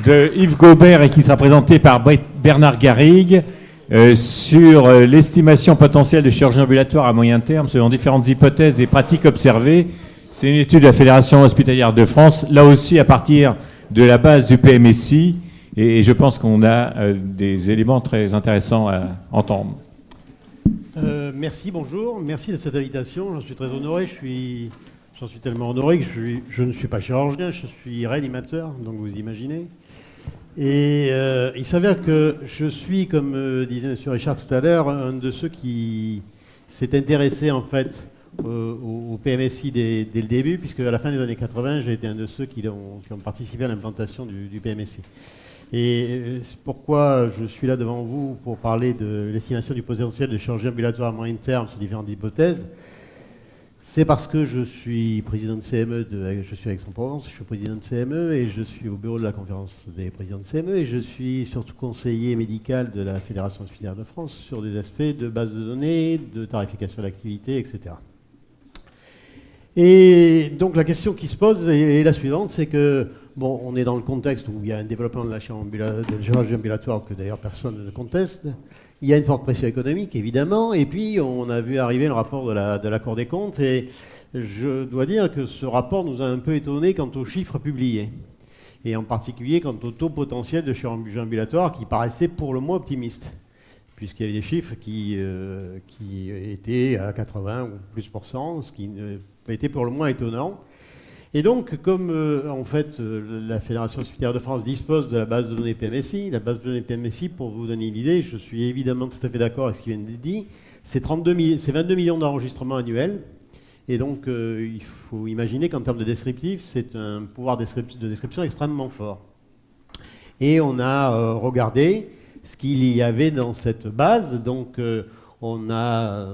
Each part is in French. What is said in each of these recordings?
de Yves Gobert et qui sera présenté par Bernard Garrigue sur l'estimation potentielle de chirurgie ambulatoire à moyen terme selon différentes hypothèses et pratiques observées. C'est une étude de la Fédération hospitalière de France, là aussi à partir de la base du PMSI, et je pense qu'on a des éléments très intéressants à entendre. Merci, bonjour, merci de cette invitation, j'en suis très honoré, j'en suis tellement honoré que je ne suis pas chirurgien, je suis réanimateur, donc vous imaginez. Et il s'avère que je suis, comme disait M. Richard tout à l'heure, un de ceux qui s'est intéressé en fait au PMSI dès le début, puisque à la fin des années 80, j'ai été un de ceux qui ont participé à l'implantation du PMSI. Et c'est pourquoi je suis là devant vous pour parler de l'estimation du potentiel de chirurgie ambulatoire à moyen terme sur différentes hypothèses. C'est parce que je suis président de CME, je suis à Aix-en-Provence, je suis président de CME et je suis au bureau de la conférence des présidents de CME et je suis surtout conseiller médical de la Fédération hospitalière de France sur des aspects de base de données, de tarification d'activité, etc. Et donc la question qui se pose est la suivante, c'est que, bon, on est dans le contexte où il y a un développement de la chirurgie ambulatoire que d'ailleurs personne ne conteste. Il y a une forte pression économique, évidemment, et puis on a vu arriver le rapport de la Cour des comptes, et je dois dire que ce rapport nous a un peu étonnés quant aux chiffres publiés, et en particulier quant au taux potentiel de chirurgie ambulatoire qui paraissait pour le moins optimiste, puisqu'il y avait des chiffres qui étaient à 80 ou plus %, ce qui était pour le moins étonnant. Et donc, comme en fait la Fédération hospitalière de France dispose de la base de données PMSI, la base de données PMSI, pour vous donner une idée, je suis évidemment tout à fait d'accord avec ce qui vient d'être dit, c'est 22 millions d'enregistrements annuels. Et donc, il faut imaginer qu'en termes de descriptif, c'est un pouvoir de description extrêmement fort. Et on a regardé ce qu'il y avait dans cette base. Donc, on a...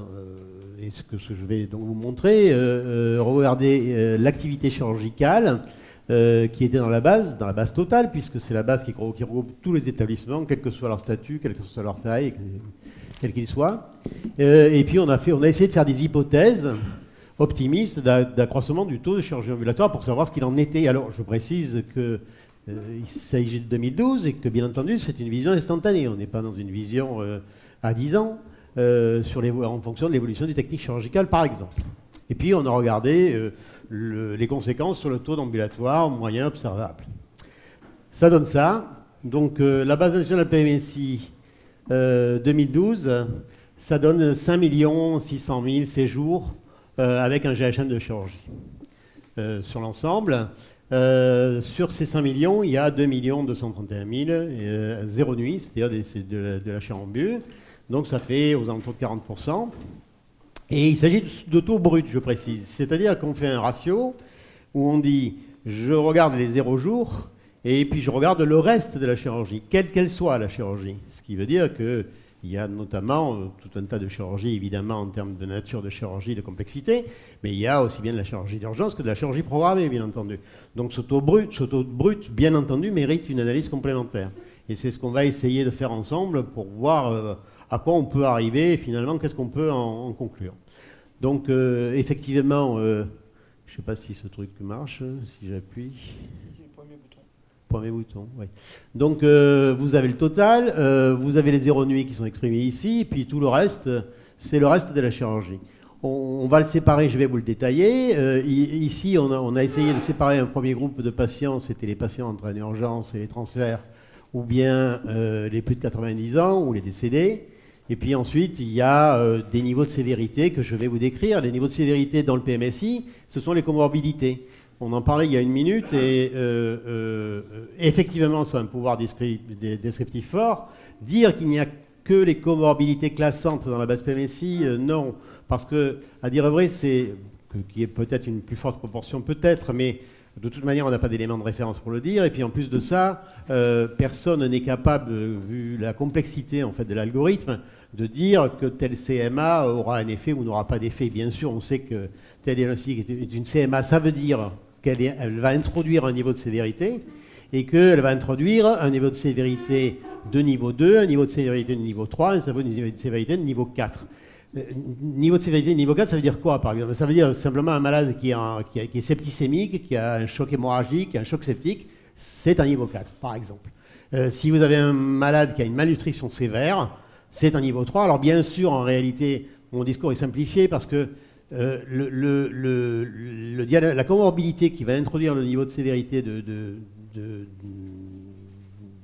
et ce que je vais donc vous montrer, regardez l'activité chirurgicale qui était dans la base totale, puisque c'est la base qui regroupe tous les établissements, quel que soit leur statut, quelle que soit leur taille, quel qu'il soit. Et puis on a essayé de faire des hypothèses optimistes d'accroissement du taux de chirurgie ambulatoire pour savoir ce qu'il en était. Alors je précise que il s'agit de 2012 et que bien entendu c'est une vision instantanée, on n'est pas dans une vision à 10 ans. En fonction de l'évolution des techniques chirurgicales, par exemple. Et puis, on a regardé les conséquences sur le taux d'ambulatoire moyen observable. Ça donne ça. Donc, la base nationale PMSI 2012, ça donne 5 600 000 séjours avec un GHM de chirurgie. Sur l'ensemble, sur ces 5 millions, il y a 2 231 000, zéro nuit, c'est-à-dire de la chirurgie. Donc ça fait aux alentours de 40%. Et il s'agit de taux brut, je précise. C'est-à-dire qu'on fait un ratio où on dit je regarde les 0 jours et puis je regarde le reste de la chirurgie, quelle qu'elle soit la chirurgie. Ce qui veut dire qu'il y a notamment tout un tas de chirurgies, évidemment, en termes de nature de chirurgie, de complexité, mais il y a aussi bien de la chirurgie d'urgence que de la chirurgie programmée, bien entendu. Donc ce taux brut, bien entendu, mérite une analyse complémentaire. Et c'est ce qu'on va essayer de faire ensemble pour voir... à quoi on peut arriver et finalement qu'est-ce qu'on peut en conclure. Donc effectivement, je ne sais pas si ce truc marche, si j'appuie. C'est le premier bouton. Premier bouton, oui. Donc vous avez le total, vous avez les 0 nuits qui sont exprimés ici, et puis tout le reste, c'est le reste de la chirurgie. On va le séparer, je vais vous le détailler. Ici, on a essayé de séparer un premier groupe de patients, c'était les patients entrés en urgence et les transferts, ou bien les plus de 90 ans, ou les décédés. Et puis ensuite, il y a des niveaux de sévérité que je vais vous décrire. Les niveaux de sévérité dans le PMSI, ce sont les comorbidités. On en parlait il y a une minute et effectivement, c'est un pouvoir descriptif fort. Dire qu'il n'y a que les comorbidités classantes dans la base PMSI, non. Parce que, à dire vrai, c'est qu'il y ait peut-être une plus forte proportion, peut-être, mais de toute manière, on n'a pas d'éléments de référence pour le dire. Et puis en plus de ça, personne n'est capable, vu la complexité en fait, de l'algorithme, de dire que tel CMA aura un effet ou n'aura pas d'effet. Bien sûr, on sait que tel diagnostic est une CMA, ça veut dire qu'elle va introduire un niveau de sévérité et qu'elle va introduire un niveau de sévérité de niveau 2, un niveau de sévérité de niveau 3, un niveau de sévérité de niveau 4. Niveau de sévérité de niveau 4, ça veut dire quoi, par exemple? Ça veut dire simplement un malade qui est septicémique, qui a un choc hémorragique, qui a un choc septique. c'est un niveau 4, par exemple. Si vous avez un malade qui a une malnutrition sévère, c'est un niveau 3. Alors bien sûr, en réalité, mon discours est simplifié parce que la comorbidité qui va introduire le niveau de sévérité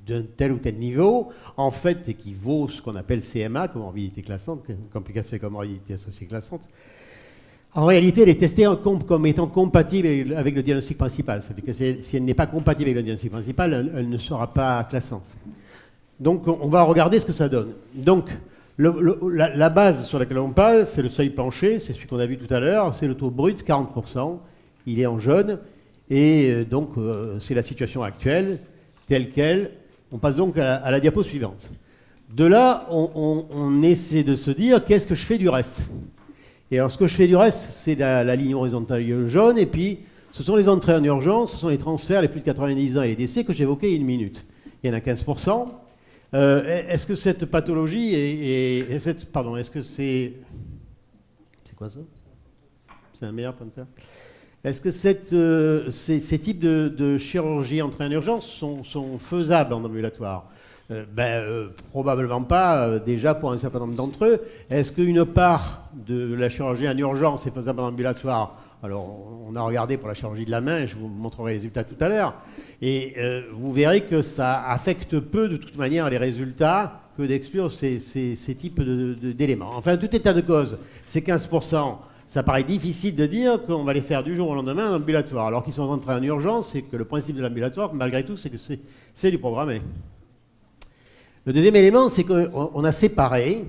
d'un tel ou tel niveau, en fait, équivaut ce qu'on appelle CMA, comorbidité classante, complication et comorbidité associée classante. En réalité, elle est testée comme étant compatible avec le diagnostic principal. C'est-à-dire que si elle n'est pas compatible avec le diagnostic principal, elle ne sera pas classante. Donc, on va regarder ce que ça donne. Donc, la base sur laquelle on parle, c'est le seuil plancher, c'est celui qu'on a vu tout à l'heure, c'est le taux brut, 40%, il est en jaune, et donc c'est la situation actuelle, telle qu'elle. On passe donc à la diapo suivante. De là, on essaie de se dire, qu'est-ce que je fais du reste? Et alors, ce que je fais du reste, c'est la ligne horizontale jaune, et puis ce sont les entrées en urgence, ce sont les transferts, les plus de 90 ans et les décès que j'évoquais il y a une minute. Il y en a 15%. Est-ce que cette pathologie est-ce que c'est quoi ça? C'est un meilleur pointeur. Est-ce que ces types de chirurgie entrée en urgence sont faisables en ambulatoire? Probablement pas, déjà pour un certain nombre d'entre eux. Est-ce qu'une part de la chirurgie en urgence est faisable en ambulatoire? Alors, on a regardé pour la chirurgie de la main, je vous montrerai les résultats tout à l'heure, et vous verrez que ça affecte peu, de toute manière, les résultats que d'exclure ces types d'éléments. Enfin, tout état de cause, ces 15%, ça paraît difficile de dire qu'on va les faire du jour au lendemain en ambulatoire, alors qu'ils sont entrés en urgence, et que le principe de l'ambulatoire, malgré tout, c'est que c'est du programmé. Le deuxième élément, c'est qu'on a séparé,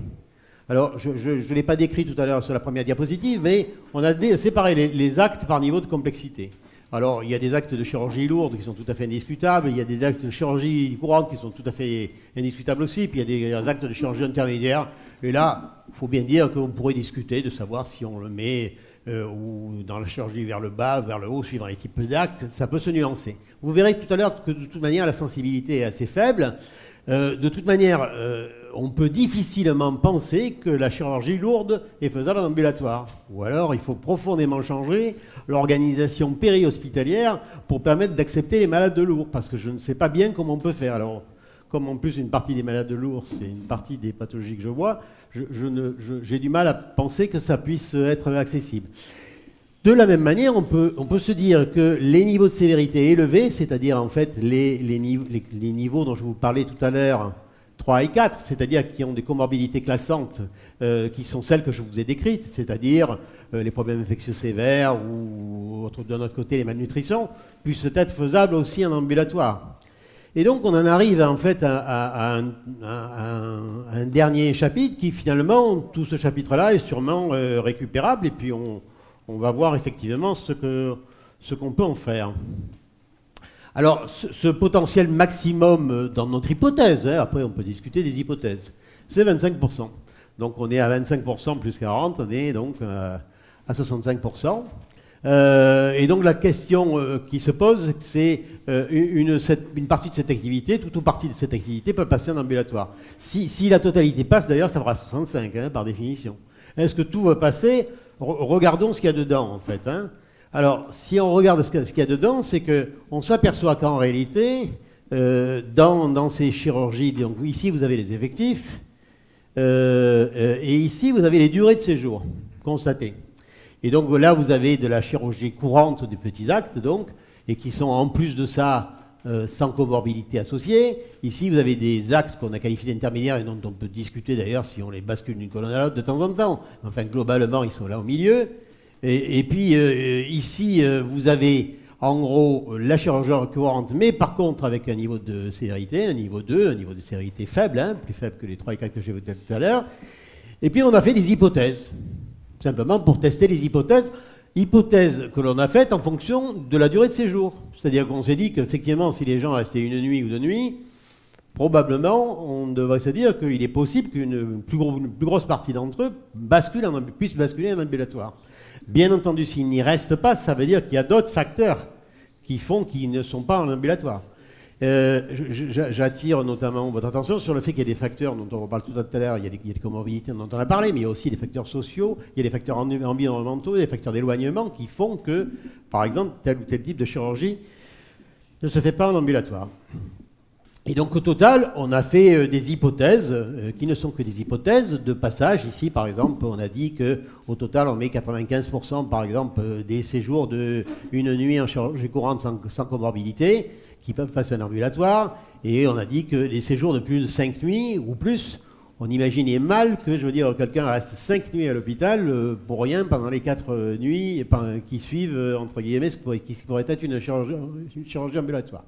alors je ne l'ai pas décrit tout à l'heure sur la première diapositive, mais on a séparé les actes par niveau de complexité. Alors, il y a des actes de chirurgie lourde qui sont tout à fait indiscutables, il y a des actes de chirurgie courante qui sont tout à fait indiscutables aussi, puis il y a des actes de chirurgie intermédiaire. Et là, il faut bien dire qu'on pourrait discuter de savoir si on le met ou dans la chirurgie vers le bas, vers le haut, suivant les types d'actes, ça peut se nuancer. Vous verrez tout à l'heure que de toute manière, la sensibilité est assez faible. De toute manière, on peut difficilement penser que la chirurgie lourde est faisable en ambulatoire. Ou alors, il faut profondément changer l'organisation péri-hospitalière pour permettre d'accepter les malades lourds, parce que je ne sais pas bien comment on peut faire. Alors, comme en plus une partie des malades lourds, c'est une partie des pathologies que je vois, j'ai du mal à penser que ça puisse être accessible. De la même manière, on peut se dire que les niveaux de sévérité élevés, c'est-à-dire en fait les niveaux dont je vous parlais tout à l'heure, 3 et 4, c'est-à-dire qui ont des comorbidités classantes, qui sont celles que je vous ai décrites, c'est-à-dire les problèmes infectieux sévères ou d'un autre côté les malnutritions, puissent être faisables aussi en ambulatoire. Et donc on en arrive en fait à un dernier chapitre qui finalement, tout ce chapitre-là est sûrement récupérable, et puis on va voir effectivement ce qu'on peut en faire. Alors, ce potentiel maximum dans notre hypothèse, après on peut discuter des hypothèses, c'est 25%. Donc on est à 25% plus 40, on est donc à 65%. Et donc la question qui se pose, c'est une partie de cette activité, toute ou partie de cette activité peut passer en ambulatoire. Si la totalité passe, d'ailleurs, ça fera 65, par définition. Est-ce que tout va passer? Regardons ce qu'il y a dedans, en fait. Alors, si on regarde ce qu'il y a dedans, c'est qu'on s'aperçoit qu'en réalité, dans ces chirurgies, donc ici vous avez les effectifs, et ici vous avez les durées de séjour constatées. Et donc là, vous avez de la chirurgie courante des petits actes, donc, et qui sont en plus de ça sans comorbidité associée. Ici, vous avez des actes qu'on a qualifiés d'intermédiaires et dont on peut discuter d'ailleurs si on les bascule d'une colonne à l'autre de temps en temps. Enfin, globalement, ils sont là au milieu. Et puis, ici, vous avez en gros la chirurgie courante, mais par contre avec un niveau de sévérité, un niveau 2, un niveau de sévérité faible, plus faible que les 3 et 4 que j'ai évoqués tout à l'heure. Et puis, on a fait des hypothèses, simplement pour tester les hypothèses. Hypothèse que l'on a faite en fonction de la durée de séjour. C'est-à-dire qu'on s'est dit qu'effectivement, si les gens restaient une nuit ou 2 nuits, probablement, on devrait se dire qu'il est possible qu'une plus grosse partie d'entre eux puisse basculer en ambulatoire. Bien entendu, s'ils n'y restent pas, ça veut dire qu'il y a d'autres facteurs qui font qu'ils ne sont pas en ambulatoire. J'attire notamment votre attention sur le fait qu'il y a des facteurs dont on reparle tout à l'heure, il y a des comorbidités dont on a parlé, mais il y a aussi des facteurs sociaux, il y a des facteurs environnementaux, des facteurs d'éloignement qui font que, par exemple, tel ou tel type de chirurgie ne se fait pas en ambulatoire. Et donc au total, on a fait des hypothèses qui ne sont que des hypothèses de passage. Ici, par exemple, on a dit qu'au total, on met 95% par exemple des séjours de une nuit en chirurgie courante sans comorbidité qui peuvent passer en ambulatoire. Et on a dit que les séjours de plus de 5 nuits ou plus, on imaginait mal que, je veux dire, quelqu'un reste 5 nuits à l'hôpital pour rien pendant les 4 nuits qui suivent, entre guillemets, ce qui pourrait être une chirurgie ambulatoire.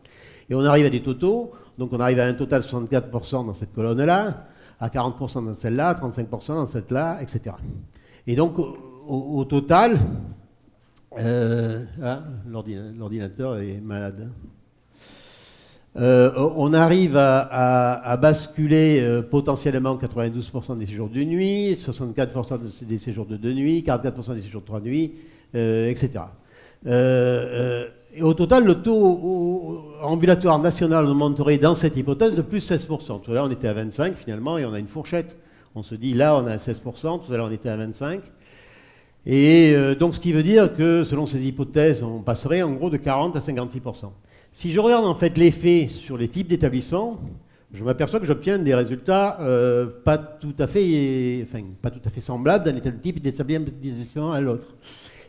Et on arrive à des totaux, donc on arrive à un total de 64% dans cette colonne-là, à 40% dans celle-là, à 35% dans cette-là, etc. Et donc, au total, l'ordinateur est malade. On arrive à basculer potentiellement 92% des séjours de nuit, 64% des séjours de 2 nuits, 44% des séjours de 3 nuits, etc. Et au total, le taux ambulatoire national monterait dans cette hypothèse de plus 16%. Tout à l'heure, on était à 25 finalement, et on a une fourchette. On se dit, là, on a 16%, tout à l'heure, on était à 25. Et donc, ce qui veut dire que, selon ces hypothèses, on passerait en gros de 40 à 56%. Si je regarde en fait l'effet sur les types d'établissements, je m'aperçois que j'obtiens des résultats pas tout à fait semblables d'un type d'établissement à l'autre.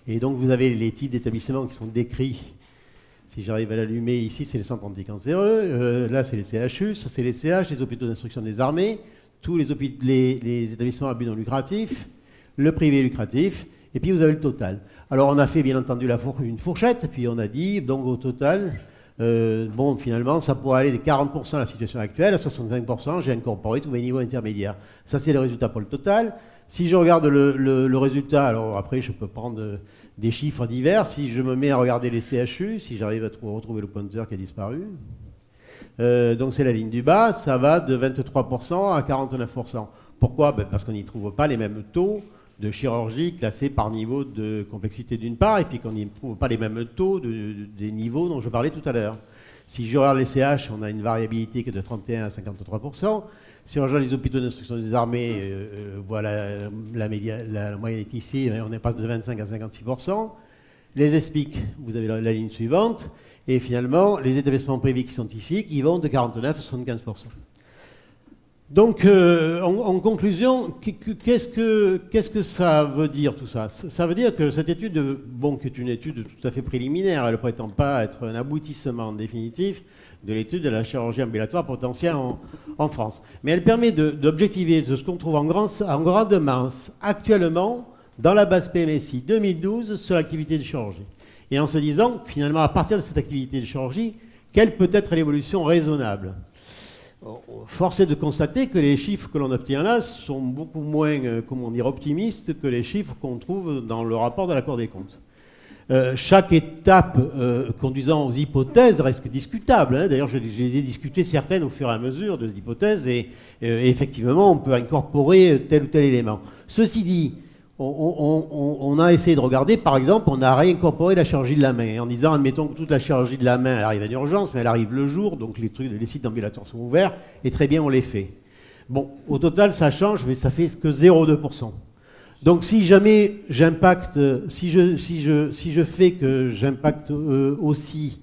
Et donc, vous avez les types d'établissements qui sont décrits. Si j'arrive à l'allumer, ici, c'est les centres anticancéreux. Là, c'est les CHU. Ça, c'est les CH, les hôpitaux d'instruction des armées. Tous les établissements à but non lucratif. Le privé lucratif. Et puis, vous avez le total. Alors, on a fait, bien entendu, une fourchette. Puis, on a dit, donc, au total, finalement, ça pourrait aller de 40% à la situation actuelle. À 65%, j'ai incorporé tous mes niveaux intermédiaires. Ça, c'est le résultat pour le total. Si je regarde le résultat, alors après, je peux prendre des chiffres divers. Si je me mets à regarder les CHU, si j'arrive à retrouver le pointeur qui a disparu, donc c'est la ligne du bas, ça va de 23% à 49%. Pourquoi ? Parce qu'on n'y trouve pas les mêmes taux de chirurgie classés par niveau de complexité d'une part, et puis qu'on n'y trouve pas les mêmes taux des niveaux dont je parlais tout à l'heure. Si je regarde les CH, on a une variabilité qui est de 31 à 53%. Si on regarde les hôpitaux d'instruction des armées, voilà, la moyenne est ici, on passe de 25 à 56%. Les ESPIC, vous avez la ligne suivante. Et finalement, les établissements privés qui sont ici, qui vont de 49 à 75%. Donc, en conclusion, qu'est-ce que ça veut dire tout ça ? Ça veut dire que cette étude, qui est une étude tout à fait préliminaire, elle ne prétend pas être un aboutissement définitif de l'étude de la chirurgie ambulatoire potentielle en France. Mais elle permet d'objectiver ce qu'on trouve en grande masse actuellement dans la base PMSI 2012 sur l'activité de chirurgie. Et en se disant, finalement, à partir de cette activité de chirurgie, quelle peut être l'évolution raisonnable ? Force est de constater que les chiffres que l'on obtient là sont beaucoup moins, optimistes que les chiffres qu'on trouve dans le rapport de la Cour des comptes. Chaque étape conduisant aux hypothèses reste discutable. Hein. D'ailleurs, je les ai discutées certaines au fur et à mesure de l'hypothèse et effectivement, on peut incorporer tel ou tel élément. Ceci dit, on a essayé de regarder, par exemple, on a réincorporé la chirurgie de la main en disant, admettons que toute la chirurgie de la main, elle arrive en urgence, mais elle arrive le jour, donc les sites ambulatoires sont ouverts, et très bien, on les fait. Bon, au total, ça change, mais ça fait que 0,2%. Donc si jamais j'impacte, si je fais que j'impacte aussi,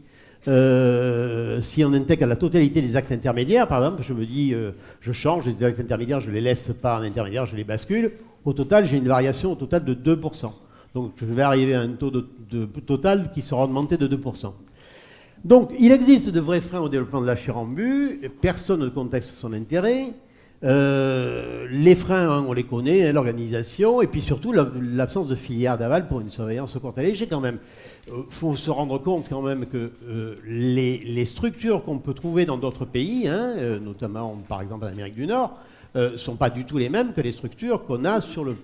si on intègre la totalité des actes intermédiaires, par exemple, je me dis, je change les actes intermédiaires, je ne les laisse pas en intermédiaire, je les bascule, au total, j'ai une variation au total de 2%. Donc je vais arriver à un taux de total qui sera augmenté de 2%. Donc il existe de vrais freins au développement de la chirambu, personne ne conteste son intérêt. Les freins, on les connaît, l'organisation, et puis surtout l'absence de filière d'aval pour une surveillance courte et léger quand même. Faut se rendre compte quand même que les structures qu'on peut trouver dans d'autres pays, notamment par exemple en Amérique du Nord, sont pas du tout les mêmes que les structures qu'on a sur le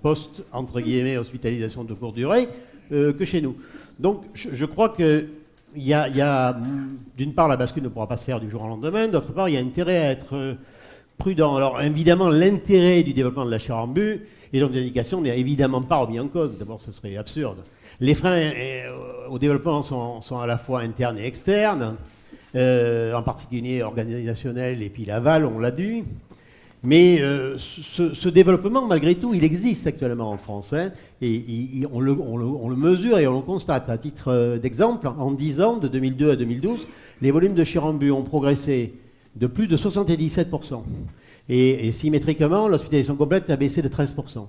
poste, entre guillemets, hospitalisation de courte durée, que chez nous. Donc je crois que il y a d'une part, la bascule ne pourra pas se faire du jour au lendemain, d'autre part, il y a intérêt à être prudent. Alors évidemment, l'intérêt du développement de la charambu et donc des indications n'est évidemment pas remis en cause. D'abord, ce serait absurde. Les freins au développement sont à la fois internes et externes, en particulier organisationnels, et puis l'aval, on l'a dit. Mais ce développement, malgré tout, il existe actuellement en France. Hein, et on le mesure et on le constate. À titre d'exemple, en 10 ans, de 2002 à 2012, les volumes de chirurgie en bu ont progressé de plus de 77%. Et symétriquement, l'hospitalisation complète a baissé de 13%.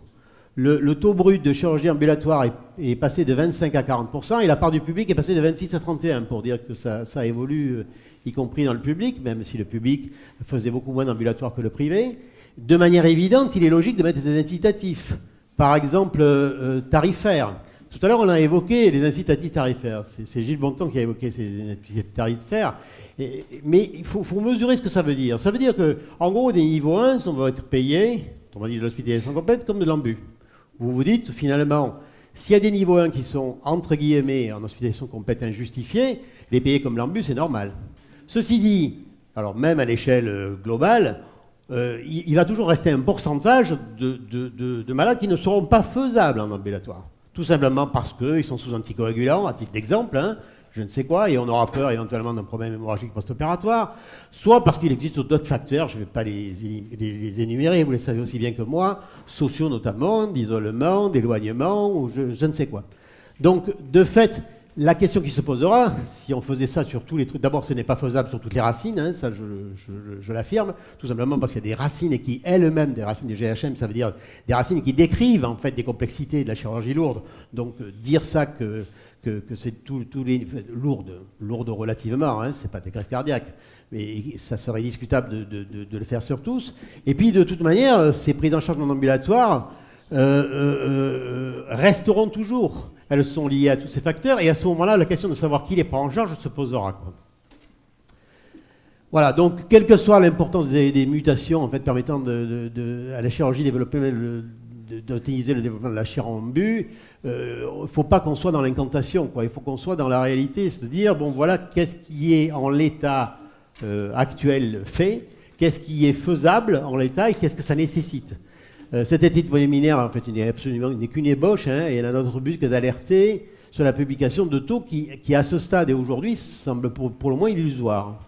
Le taux brut de chirurgie ambulatoire est passé de 25 à 40%, et la part du public est passée de 26 à 31, pour dire que ça évolue, y compris dans le public, même si le public faisait beaucoup moins d'ambulatoire que le privé. De manière évidente, il est logique de mettre des incitatifs, par exemple tarifaires. Tout à l'heure, on a évoqué les incitatifs tarifaires. C'est Gilles Bontemps qui a évoqué ces incitatifs tarifaires. Mais il faut mesurer ce que ça veut dire. Ça veut dire qu'en gros, des niveaux 1, on va être payés, on va dire de l'hospitalisation complète, comme de l'ambu. Vous vous dites, finalement, s'il y a des niveaux 1 qui sont, entre guillemets, en hospitalisation complète injustifiés, les payer comme l'ambu, c'est normal. Ceci dit, alors même à l'échelle globale, il va toujours rester un pourcentage de malades qui ne seront pas faisables en ambulatoire. Tout simplement parce qu'ils sont sous anticoagulants, à titre d'exemple, hein, je ne sais quoi, et on aura peur éventuellement d'un problème hémorragique post-opératoire, soit parce qu'il existe d'autres facteurs, je ne vais pas les énumérer, vous les savez aussi bien que moi, sociaux notamment, d'isolement, d'éloignement, ou je ne sais quoi. Donc, de fait, la question qui se posera, si on faisait ça sur tous les trucs, d'abord ce n'est pas faisable sur toutes les racines, hein, ça je l'affirme, tout simplement parce qu'il y a des racines qui elles-mêmes, des racines des GHM, ça veut dire des racines qui décrivent en fait des complexités de la chirurgie lourde. Donc dire ça que c'est tous les lourdes relativement, hein, c'est pas des greffes cardiaques, mais ça serait discutable de le faire sur tous. Et puis de toute manière, ces prises en charge non ambulatoires resteront toujours. Elles sont liées à tous ces facteurs, et à ce moment-là, la question de savoir qui les prend en charge se posera, quoi. Voilà, donc quelle que soit l'importance des mutations en fait, permettant à la chirurgie d'utiliser le développement de la chair en bu, il ne faut pas qu'on soit dans l'incantation, quoi. Il faut qu'on soit dans la réalité, se dire, bon voilà, qu'est-ce qui est en l'état actuel fait, qu'est-ce qui est faisable en l'état et qu'est-ce que ça nécessite. Cette étude préliminaire, en fait, n'est qu'une ébauche, hein, et elle a notre but que d'alerter sur la publication de taux qui à ce stade et aujourd'hui, semble pour le moins illusoire.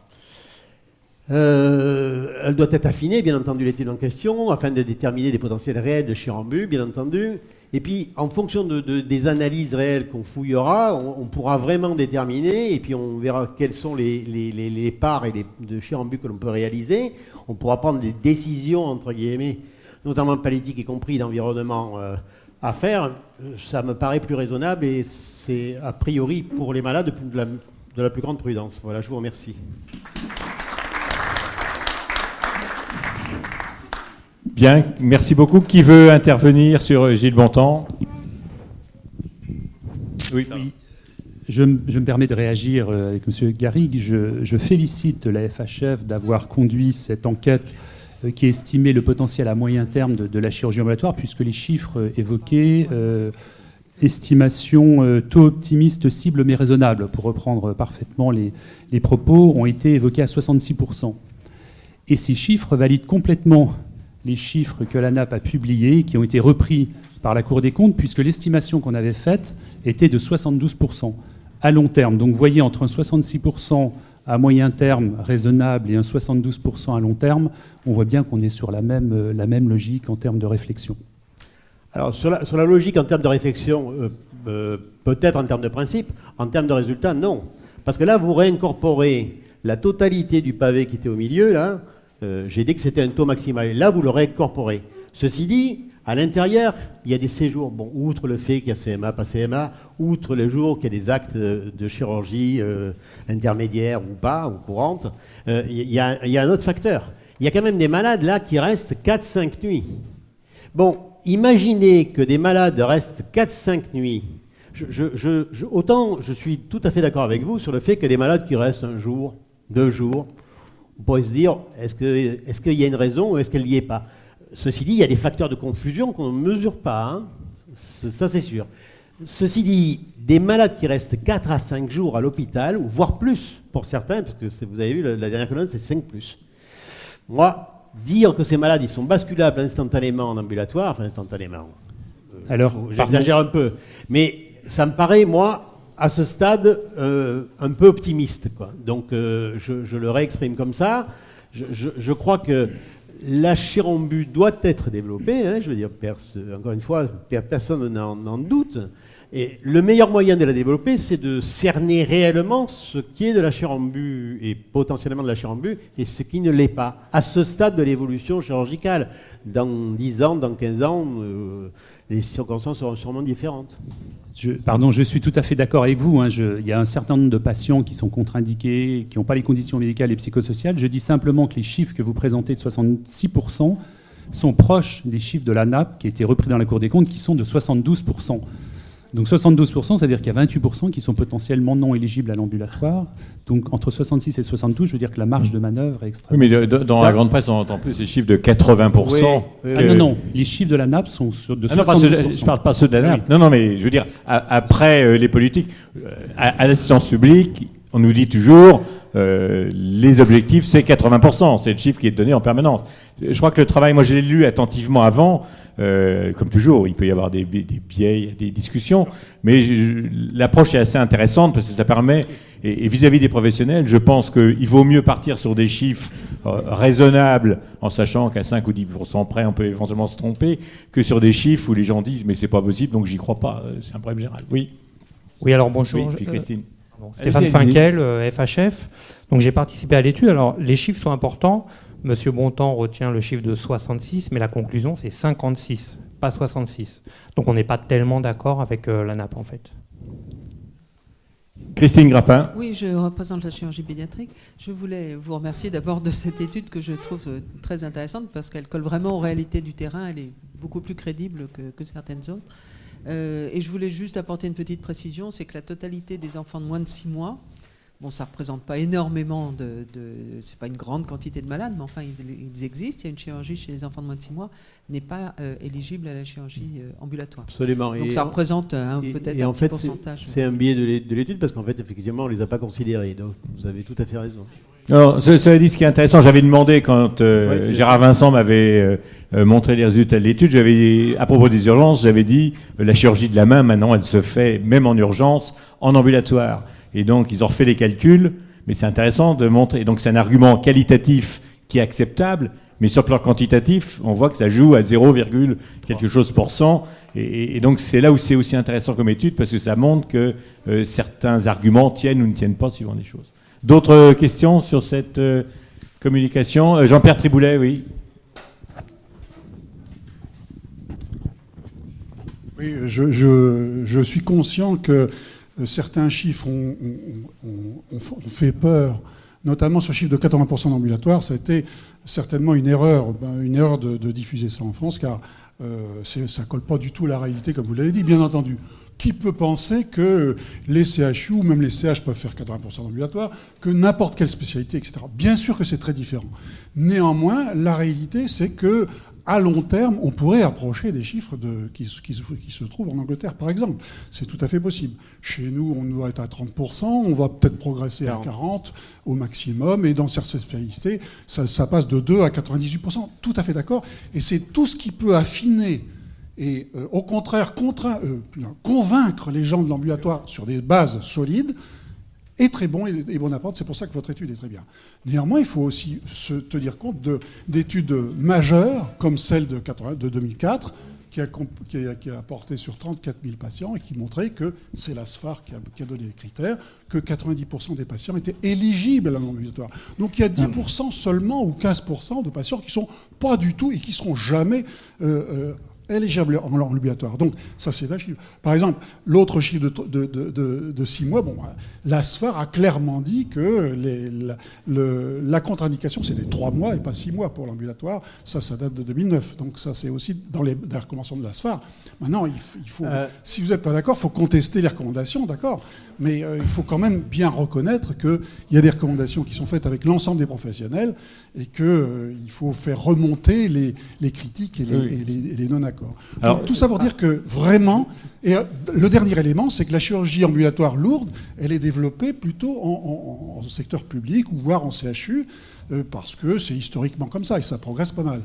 Elle doit être affinée, bien entendu, l'étude en question, afin de déterminer des potentiels réels de chirambu, bien entendu. Et puis, en fonction des analyses réelles qu'on fouillera, on pourra vraiment déterminer, et puis on verra quelles sont les parts de chirambu que l'on peut réaliser. On pourra prendre des décisions, entre guillemets, notamment politiques, y compris d'environnement, à faire. Ça me paraît plus raisonnable, et c'est a priori pour les malades de la plus grande prudence. Voilà, je vous remercie. Bien, merci beaucoup. Qui veut intervenir sur Gilles Bontemps ? Oui. Je me permets de réagir avec M. Garrigue. Je félicite la FHF d'avoir conduit cette enquête qui estimait le potentiel à moyen terme de la chirurgie ambulatoire, puisque les chiffres évoqués, estimation taux optimiste cible mais raisonnable, pour reprendre parfaitement les propos, ont été évoqués à 66%. Et ces chiffres valident complètement les chiffres que l'ANAP a publiés, qui ont été repris par la Cour des comptes, puisque l'estimation qu'on avait faite était de 72% à long terme. Donc vous voyez, entre un 66% à moyen terme raisonnable et un 72% à long terme, on voit bien qu'on est sur la même logique en termes de réflexion. Alors sur la logique en termes de réflexion, peut-être en termes de principe, en termes de résultat, non. Parce que là, vous réincorporez la totalité du pavé qui était au milieu, là. J'ai dit que c'était un taux maximal. Et là, vous l'aurez incorporé. Ceci dit, à l'intérieur, il y a des séjours. Bon, outre le fait qu'il y a CMA, pas CMA, outre le jour qu'il y a des actes de chirurgie intermédiaire ou pas, ou courante, il y a un autre facteur. Il y a quand même des malades, là, qui restent 4-5 nuits. Bon, imaginez que des malades restent 4-5 nuits. Autant je suis tout à fait d'accord avec vous sur le fait que des malades qui restent 1 jour, 2 jours, on pourrait se dire, est-ce qu'il y a une raison ou est-ce qu'elle n'y est pas? Ceci dit, il y a des facteurs de confusion qu'on ne mesure pas, hein. Ça c'est sûr. Ceci dit, des malades qui restent 4 à 5 jours à l'hôpital, voire plus pour certains, parce que vous avez vu, la dernière colonne c'est 5+. Moi, dire que ces malades ils sont basculables instantanément en ambulatoire, enfin instantanément, alors j'exagère un peu, mais ça me paraît, moi, à ce stade, un peu optimiste, quoi. Donc je le réexprime comme ça. Je crois que la chirombu doit être développée, hein, je veux dire, encore une fois, personne n'en doute. Et le meilleur moyen de la développer, c'est de cerner réellement ce qui est de la chirombu et potentiellement de la chirombu et ce qui ne l'est pas. À ce stade de l'évolution chirurgicale, dans 10 ans, dans 15 ans, les circonstances seront sûrement différentes. Je suis tout à fait d'accord avec vous. Il y a un certain nombre de patients qui sont contre-indiqués, qui n'ont pas les conditions médicales et psychosociales. Je dis simplement que les chiffres que vous présentez de 66% sont proches des chiffres de l'ANAP, qui a été repris dans la Cour des comptes, qui sont de 72%. Donc 72%, c'est-à-dire qu'il y a 28% qui sont potentiellement non éligibles à l'ambulatoire. Donc entre 66 et 72, je veux dire que la marge de manœuvre est extrêmement... Oui, mais dans la grande presse, on entend plus ces chiffres de 80%. Oui. Non, les chiffres de la NAP sont de 72%. Non, je ne parle pas ceux de la NAP. Oui. Non, mais je veux dire, après les politiques, à l'assistance publique, on nous dit toujours, les objectifs, c'est 80%. C'est le chiffre qui est donné en permanence. Je crois que le travail, moi je l'ai lu attentivement avant, comme toujours, il peut y avoir des biais, des discussions, mais l'approche est assez intéressante parce que ça permet, et vis-à-vis des professionnels, je pense qu'il vaut mieux partir sur des chiffres raisonnables, en sachant qu'à 5 ou 10% près, on peut éventuellement se tromper, que sur des chiffres où les gens disent mais c'est pas possible, donc j'y crois pas. C'est un problème général. Oui. Oui, alors bonjour. Oui, puis Christine. Stéphane Finkel, FHF. Donc j'ai participé à l'étude. Alors les chiffres sont importants. Monsieur Bontemps retient le chiffre de 66, mais la conclusion c'est 56, pas 66. Donc on n'est pas tellement d'accord avec la NAP en fait. Christine Grappin. Oui, je représente la chirurgie pédiatrique. Je voulais vous remercier d'abord de cette étude que je trouve très intéressante parce qu'elle colle vraiment aux réalités du terrain. Elle est beaucoup plus crédible que certaines autres. Et je voulais juste apporter une petite précision, c'est que la totalité des enfants de moins de 6 mois, bon, ça ne représente pas énormément c'est pas une grande quantité de malades, mais enfin, ils existent. Il y a une chirurgie chez les enfants de moins de 6 mois, n'est pas éligible à la chirurgie ambulatoire. Absolument. Donc ça représente peut-être un petit pourcentage. C'est un biais de l'étude parce qu'en fait, effectivement, on ne les a pas considérés. Donc, vous avez tout à fait raison. Alors, cela dit, ce qui est intéressant, j'avais demandé quand Gérard Vincent m'avait montré les résultats de l'étude, à propos des urgences, j'avais dit la chirurgie de la main, maintenant, elle se fait, même en urgence, en ambulatoire. Et donc, ils ont refait les calculs, mais c'est intéressant de montrer. Donc, c'est un argument qualitatif qui est acceptable, mais sur le plan quantitatif, on voit que ça joue à 0, quelque chose %. Et donc, c'est là où c'est aussi intéressant comme étude, parce que ça montre que certains arguments tiennent ou ne tiennent pas suivant les choses. D'autres questions sur cette communication? Jean-Pierre Triboulet, oui. Oui, je suis conscient que certains chiffres ont fait peur, notamment ce chiffre de 80% d'ambulatoire. Ça a été certainement une erreur de diffuser ça en France, car ça ne colle pas du tout à la réalité, comme vous l'avez dit, bien entendu. Qui peut penser que les CHU, ou même les CH peuvent faire 80% d'ambulatoire, que n'importe quelle spécialité, etc. Bien sûr que c'est très différent. Néanmoins, la réalité, c'est que à long terme, on pourrait approcher des chiffres qui se trouvent en Angleterre, par exemple. C'est tout à fait possible. Chez nous, on doit être à 30%, on va peut-être progresser à 40% au maximum, et dans certaines spécialités, ça passe de 2 à 98%. Tout à fait d'accord. Et c'est tout ce qui peut affiner et au contraire convaincre les gens de l'ambulatoire sur des bases solides est très bon et bon apport. C'est pour ça que votre étude est très bien. Néanmoins, il faut aussi se tenir compte d'études majeures comme celle de 2004 qui a porté sur 34 000 patients et qui montrait que c'est la SFAR qui a donné les critères, que 90% des patients étaient éligibles à l'ambulatoire. Donc il y a 10% seulement ou 15% de patients qui ne sont pas du tout et qui ne seront jamais éligible en ambulatoire. Donc, ça, c'est un chiffre. Par exemple, l'autre chiffre de 6 mois, la SFAR a clairement dit que la contre-indication, c'est les 3 mois et pas 6 mois pour l'ambulatoire. Ça date de 2009. Donc, ça, c'est aussi dans les recommandations de la SFAR. Maintenant, il faut, si vous n'êtes pas d'accord, il faut contester les recommandations, d'accord. Mais il faut quand même bien reconnaître qu'il y a des recommandations qui sont faites avec l'ensemble des professionnels et qu'il faut faire remonter les critiques et les non-accords. Donc, tout ça pour dire que vraiment, et le dernier élément, c'est que la chirurgie ambulatoire lourde, elle est développée plutôt en secteur public ou voire en CHU, parce que c'est historiquement comme ça et ça progresse pas mal.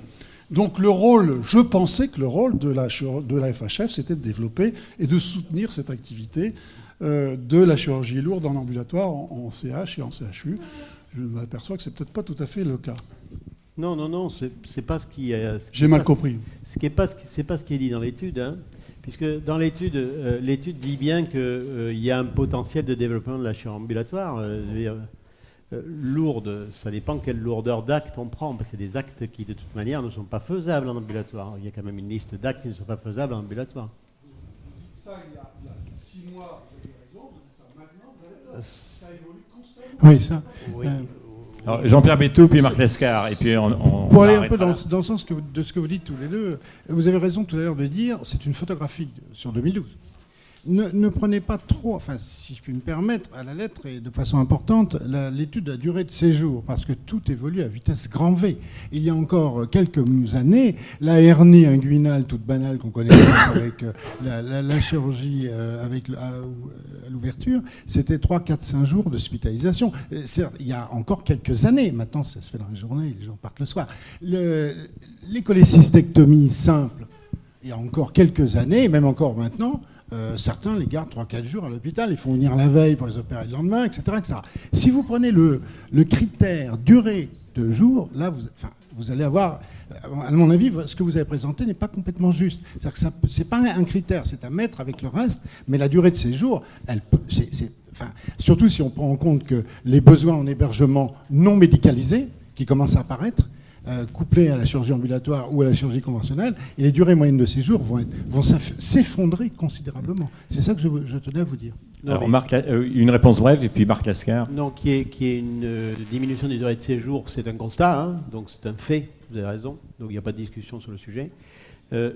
Donc je pensais que le rôle de la FHF, c'était de développer et de soutenir cette activité de la chirurgie lourde en ambulatoire, en CH et en CHU. Je m'aperçois que c'est peut-être pas tout à fait le cas. Non, c'est pas ce qui est. J'ai mal compris. C'est pas ce qui est dit dans l'étude, hein, puisque dans l'étude, l'étude dit bien qu'il y a un potentiel de développement de la chirurgie ambulatoire. Lourde, ça dépend quelle lourdeur d'actes on prend, parce que c'est des actes qui de toute manière ne sont pas faisables en ambulatoire. Il y a quand même une liste d'actes qui ne sont pas faisables en ambulatoire. Ça, il y a 6 mois, vous avez raison, ça maintenant, ça évolue constamment. Oui, ça. Oui. Alors, Jean-Pierre Bétou, puis Marc Lescar, et puis on Pour aller un peu arrêtera dans là. le sens de ce que vous dites tous les deux, vous avez raison tout à l'heure de dire, c'est une photographie sur 2012. Ne prenez pas trop, enfin si je puis me permettre, à la lettre et de façon importante, l'étude de la durée de séjour, parce que tout évolue à vitesse grand V. Il y a encore quelques années, la hernie inguinale toute banale qu'on connaît avec la chirurgie à l'ouverture, c'était 3, 4, 5 jours d'hospitalisation. Il y a encore quelques années, maintenant ça se fait dans les journées, les gens partent le soir. Les cholécystectomies simples, il y a encore quelques années, et même encore maintenant, certains les gardent 3-4 jours à l'hôpital, ils font venir la veille pour les opérer le lendemain, etc. etc. Si vous prenez le critère durée de jour, là, vous allez avoir, à mon avis, ce que vous avez présenté n'est pas complètement juste. C'est-à-dire que ce n'est pas un critère, c'est à mettre avec le reste, mais la durée de séjour, surtout si on prend en compte que les besoins en hébergement non médicalisés, qui commencent à apparaître, couplés à la chirurgie ambulatoire ou à la chirurgie conventionnelle, et les durées moyennes de séjour vont s'effondrer considérablement. C'est ça que je tenais à vous dire. Alors, Marc, une réponse brève, et puis Marc Lescar. Non, qui est une diminution des durées de séjour, c'est un constat, hein, donc c'est un fait, vous avez raison, donc il n'y a pas de discussion sur le sujet.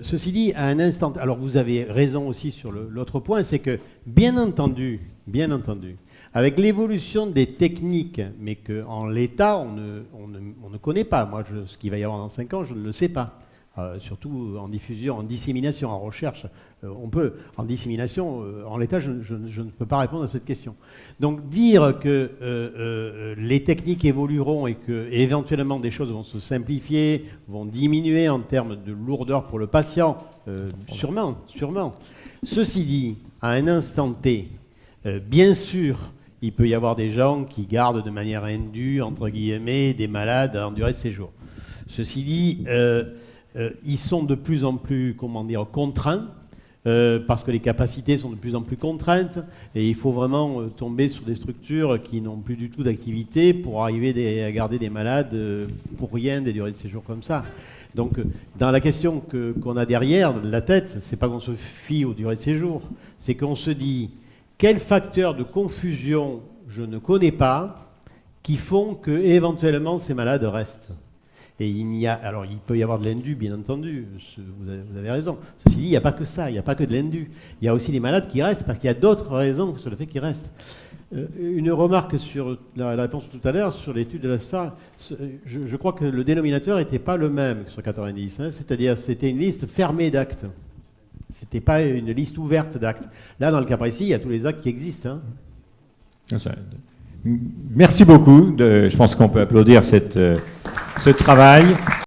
Ceci dit, à un instant, alors vous avez raison aussi sur l'autre point, c'est que, bien entendu, avec l'évolution des techniques, mais qu'en l'état, on ne connaît pas. Moi, ce qu'il va y avoir dans 5 ans, je ne le sais pas. Surtout en diffusion, en dissémination, en recherche. On peut. En dissémination, en l'état, je ne peux pas répondre à cette question. Donc, dire que les techniques évolueront et que éventuellement des choses vont se simplifier, vont diminuer en termes de lourdeur pour le patient, sûrement. Ceci dit, à un instant T, bien sûr, il peut y avoir des gens qui gardent de manière indue, entre guillemets, des malades en durée de séjour. Ceci dit, ils sont de plus en plus, contraints, parce que les capacités sont de plus en plus contraintes, et il faut vraiment tomber sur des structures qui n'ont plus du tout d'activité pour arriver à garder des malades pour rien, des durées de séjour comme ça. Donc, dans la question qu'on a derrière la tête, c'est pas qu'on se fie aux durées de séjour, c'est qu'on se dit quels facteurs de confusion je ne connais pas qui font que éventuellement ces malades restent. Et alors il peut y avoir de l'indu, bien entendu, vous avez raison. Ceci dit, il n'y a pas que ça, il n'y a pas que de l'indu. Il y a aussi des malades qui restent parce qu'il y a d'autres raisons sur le fait qu'ils restent. Une remarque sur la réponse tout à l'heure, sur l'étude de la SFAR, je crois que le dénominateur n'était pas le même que sur 90, hein, c'est-à-dire c'était une liste fermée d'actes. C'était pas une liste ouverte d'actes. Là, dans le cas précis, il y a tous les actes qui existent. Hein. Merci beaucoup. Je pense qu'on peut applaudir ce travail.